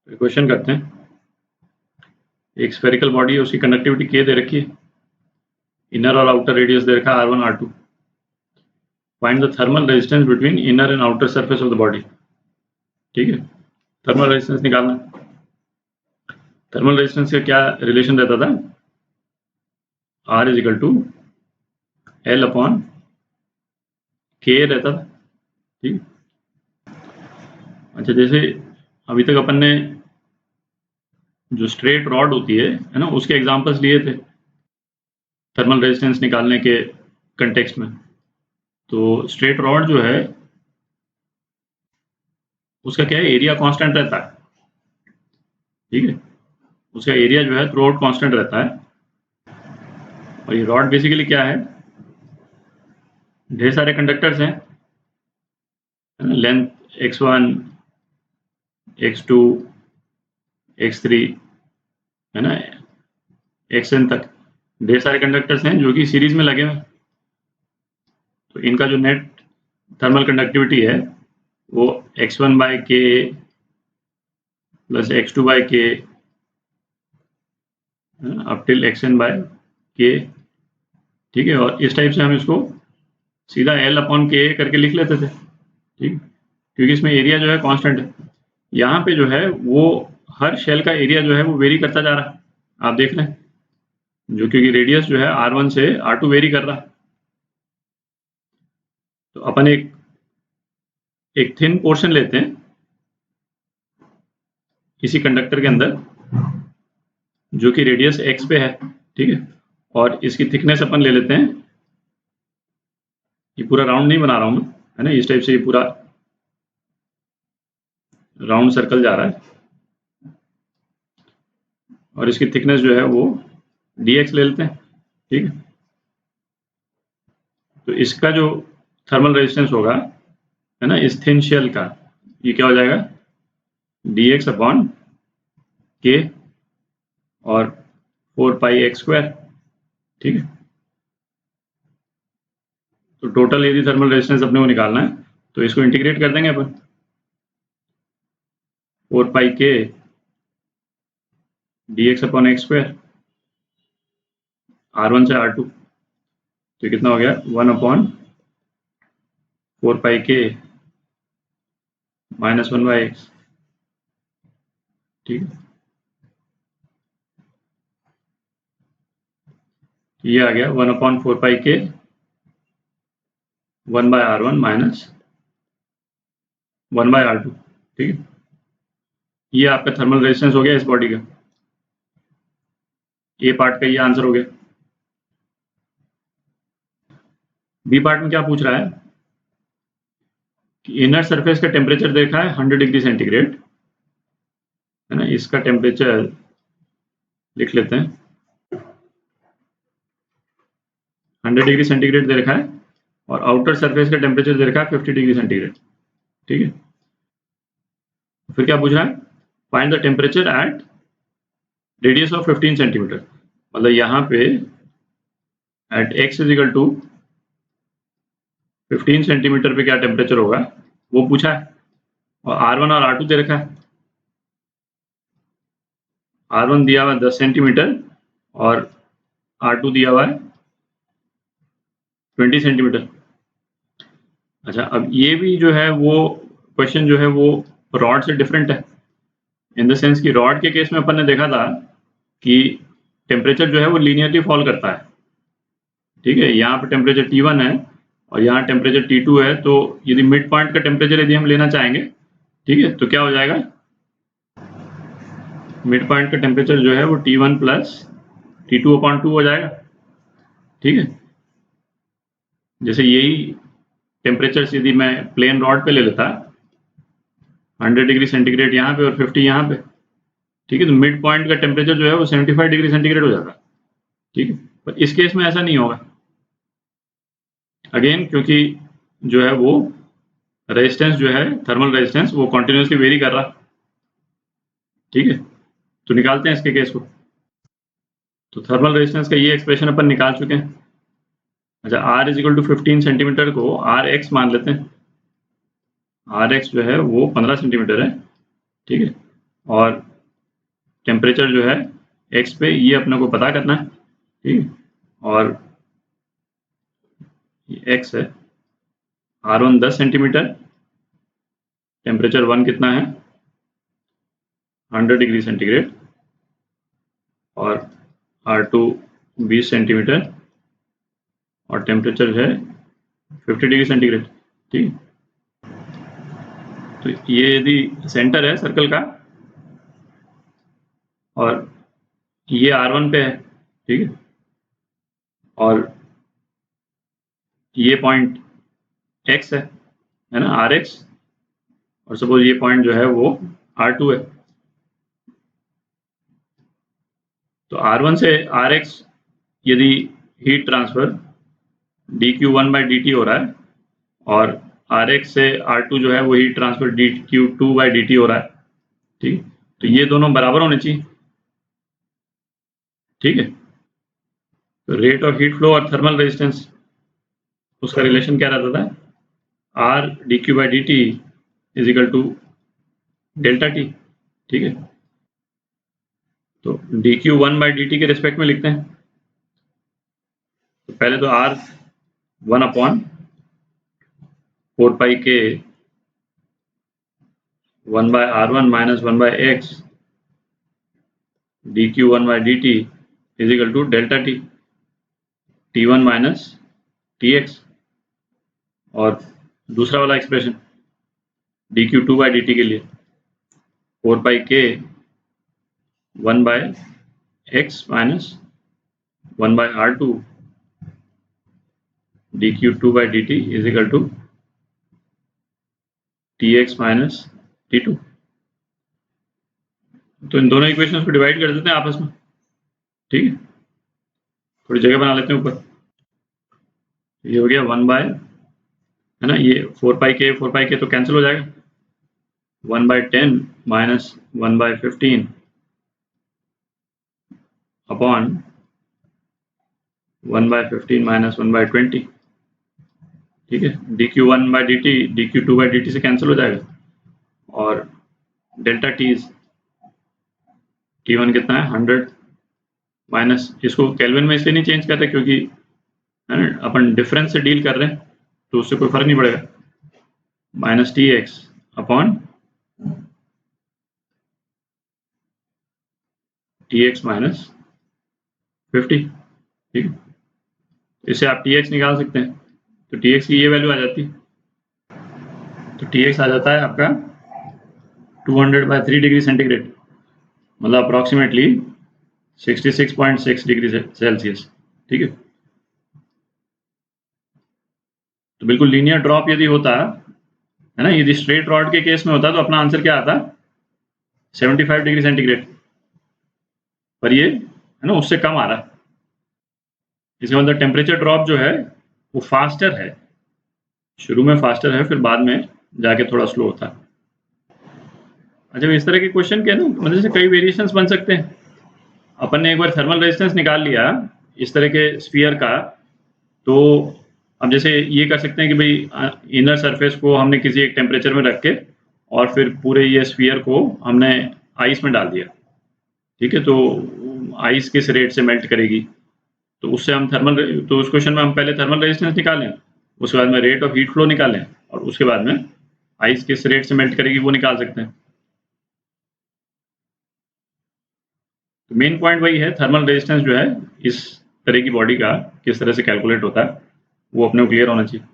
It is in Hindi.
क्वेश्चन करते हैं। एक स्फेरिकल बॉडी है, उसकी कंडक्टिविटी के दे रखी है, इनर और आउटर रेडियस दे रखा है R1 R2। Find the thermal resistance between inner and outer surface of the body. ठीक है, थर्मल रेजिस्टेंस निकालना। थर्मल रेजिस्टेंस का क्या रिलेशन रहता था? R is equal to L upon K रहता था। ठीक, अच्छा, जैसे अभी तक अपन ने जो स्ट्रेट रॉड होती है ना, उसके एग्जांपल्स लिए थे थर्मल रेजिस्टेंस निकालने के कंटेक्स्ट में। तो स्ट्रेट रॉड जो है उसका क्या है, एरिया कांस्टेंट रहता है। ठीक है, उसका एरिया जो है थ्रू आउट कांस्टेंट रहता है। और ये रॉड बेसिकली क्या है, ढेर सारे कंडक्टर्स हैं, लेंथ x1 x2 x3 है ना, xn तक ढेर सारे कंडक्टर्स हैं जो कि सीरीज में लगे हुए हैं। तो इनका जो नेट थर्मल कंडक्टिविटी है वो x1 बाई के प्लस x2 बाई के अप टिल xn बाई के। ठीक है, और इस टाइप से हम इसको सीधा L अपॉन के करके लिख लेते थे। ठीक, क्योंकि इसमें एरिया जो है कांस्टेंट है। यहाँ पे जो है वो हर शेल का एरिया जो है वो वेरी करता जा रहा है, आप देख रहे हैं, जो क्योंकि रेडियस जो है R1 से R2 वेरी कर रहा है। तो अपन एक थिन पोर्शन लेते हैं किसी कंडक्टर के अंदर जो कि रेडियस x पे है। ठीक है, और इसकी थिकनेस अपन ले लेते हैं, ये पूरा राउंड नहीं बना रहा हूं मैं, है ना, इस टाइप से ये पूरा राउंड सर्कल जा रहा है, और इसकी थिकनेस जो है वो dx ले लेते हैं। ठीक है, तो इसका जो थर्मल रेजिस्टेंस होगा, है ना, इस थिन शेल का, ये क्या हो जाएगा, dx अपॉन के और 4 पाई x स्क्वायर। ठीक है, तो टोटल यदि थर्मल रेजिस्टेंस अपने को निकालना है तो इसको इंटीग्रेट कर देंगे अपन, 4 पाई के dx upon x square R1 से R2, तो कितना हो गया, 1 अपॉन 4 पाई के माइनस 1 बाई एक्स। ठीक है, ये आ गया 1 अपॉन 4 पाई के 1 bye R1 minus 1 bye R2। ठीक है, ये आपका थर्मल रेजिस्टेंस हो गया इस बॉडी का। ए पार्ट का ये आंसर हो गया। बी पार्ट में क्या पूछ रहा है कि इनर सरफेस का टेम्परेचर देखा है 100 डिग्री सेंटीग्रेड, है ना, इसका टेम्परेचर लिख लेते हैं, 100 डिग्री सेंटीग्रेड दे रखा है, और आउटर सरफेस का टेम्परेचर दे रखा है 50 डिग्री सेंटीग्रेड। ठीक है, फिर क्या पूछ रहा है, find the temperature at radius of 15 centimetre. मतलब यहाँ पे at x is equal to 15 centimetre पे क्या टेम्परेचर होगा वो पूछा है, और R1 और R2 दे रखा है। R1 दिया हुआ है 10 सेंटीमीटर और R2 दिया हुआ है 20 सेंटीमीटर। अच्छा, अब ये भी जो है वो क्वेश्चन जो है वो रॉड से डिफरेंट है, इन द सेंस कि रॉड के केस में अपन ने देखा था कि टेम्परेचर जो है वो लीनियरली फॉल करता है। ठीक है, यहाँ पे टेम्परेचर T1 है और यहाँ टेम्परेचर T2 है, तो यदि मिड पॉइंट का टेम्परेचर यदि हम लेना चाहेंगे, ठीक है, तो क्या हो जाएगा, मिड पॉइंट का टेम्परेचर जो है वो T1 प्लस T2 अपॉन 2 हो जाएगा। ठीक है, जैसे यही टेम्परेचर यदि मैं प्लेन रॉड पे ले लेता, 100 डिग्री सेंटीग्रेड यहाँ पे और 50 यहाँ पे, ठीक है, तो मिड पॉइंट का टेम्परेचर जो है वो 75 डिग्री सेंटीग्रेड हो जाता। ठीक है, पर इस केस में ऐसा नहीं होगा, अगेन क्योंकि जो है वो रेजिस्टेंस जो है थर्मल रेजिस्टेंस वो कॉन्टिन्यूसली वेरी कर रहा। ठीक है, तो निकालते हैं इसके केस को। तो थर्मल रेजिस्टेंस का ये एक्सप्रेशन अपन निकाल चुके हैं। अच्छा, R is equal to 15 centimetre को Rx मान लेते हैं। Rx जो है वो 15 सेंटीमीटर है। ठीक है, और टेम्परेचर जो है x पे, ये अपने को पता करना है, ठीक है। और x है, R1 10 सेंटीमीटर, टेम्परेचर 1 कितना है 100 डिग्री सेंटीग्रेड, और R2 20 सेंटीमीटर और टेम्परेचर है 50 डिग्री सेंटीग्रेड, ठीक। तो ये यदि सेंटर है सर्कल का और ये R1 पे है, ठीक है, और ये पॉइंट x है ना, Rx, और सपोज ये पॉइंट जो है वो R2 है, तो R1 से Rx यदि हीट ट्रांसफर dq1/dt हो रहा है और Rx से R2 जो है वो हीट ट्रांसफर dq2/dt हो रहा है, ठीक। तो ये दोनों बराबर होने चाहिए, ठीक है। तो रेट ऑफ हीट फ्लो और थर्मल रेजिस्टेंस, उसका रिलेशन क्या रहता था, R dq/dt is equal to delta T, ठीक है। तो dq1/dt के रिस्पेक्ट में लिखते हैं, तो पहले तो R 1/4πk 1/R1 minus 1/x dq1/dt is equal to delta T, T1 minus Tx, और दूसरा वाला एक्सप्रेशन dq2/dt के लिए 4πk 1/x minus 1/R2 dq2/dt is equal to Tx minus T2। तो इन दोनों इक्वेशंस को डिवाइड कर देते हैं आपस में, ठीक है। थोड़ी जगह बना लेते हैं ऊपर, ये हो गया 1 बाय, है ना, ये 4πk तो कैंसिल हो जाएगा, 1/10 माइनस 1/15 अपॉन 1/15 माइनस 1/20, ठीक है। dq1/dt dq2/dt से कैंसिल हो जाएगा, और डेल्टा T1 कितना है 100, माइनस, इसको केल्विन में इसलिए नहीं चेंज करते क्योंकि अपन डिफरेंस से डील कर रहे हैं, तो उससे कोई फर्क नहीं पड़ेगा, minus Tx upon Tx minus 50, ठीक है। इससे आप Tx निकाल सकते हैं, तो Tx की ये वैल्यू आ जाती है, तो Tx आ जाता है आपका 200/3 डिग्री सेंटीग्रेड, मतलब अप्रॉक्सीमेटली 66.6 डिग्री सेल्सियस, ठीक है। तो बिल्कुल लीनियर ड्रॉप यदि होता है ना, यदि स्ट्रेट रॉड के केस में होता तो अपना आंसर क्या आता 75 डिग्री सेंटीग्रेड, पर ये है ना उससे कम आ रहा है, इसका मतलब टेम्परेचर ड्रॉप जो है वो फास्टर है, शुरू में फास्टर है, फिर बाद में जाके थोड़ा स्लो होता है। अच्छा, इस तरह के क्वेश्चन के ना मतलब से कई वेरिएशंस बन सकते हैं। अपन ने एक बार थर्मल रेजिस्टेंस निकाल लिया इस तरह के स्फीयर का, तो अब जैसे ये कर सकते हैं कि भाई इनर सरफेस को हमने किसी एक टेम्परेचर में रख के और फिर पूरे ये स्फीयर को हमने आइस में डाल दिया, ठीक है। तो आइस किस रेट से मेल्ट करेगी, तो उससे हम तो उस क्वेश्चन में हम पहले थर्मल रेजिस्टेंस निकालें, उसके बाद में रेट ऑफ हीट फ्लो निकालें, और उसके बाद में आइस किस रेट से मेल्ट करेगी वो निकाल सकते हैं। तो मेन पॉइंट वही है, थर्मल रेजिस्टेंस जो है इस तरह की बॉडी का किस तरह से कैलकुलेट होता है वो अपने को क्लियर होना चाहिए।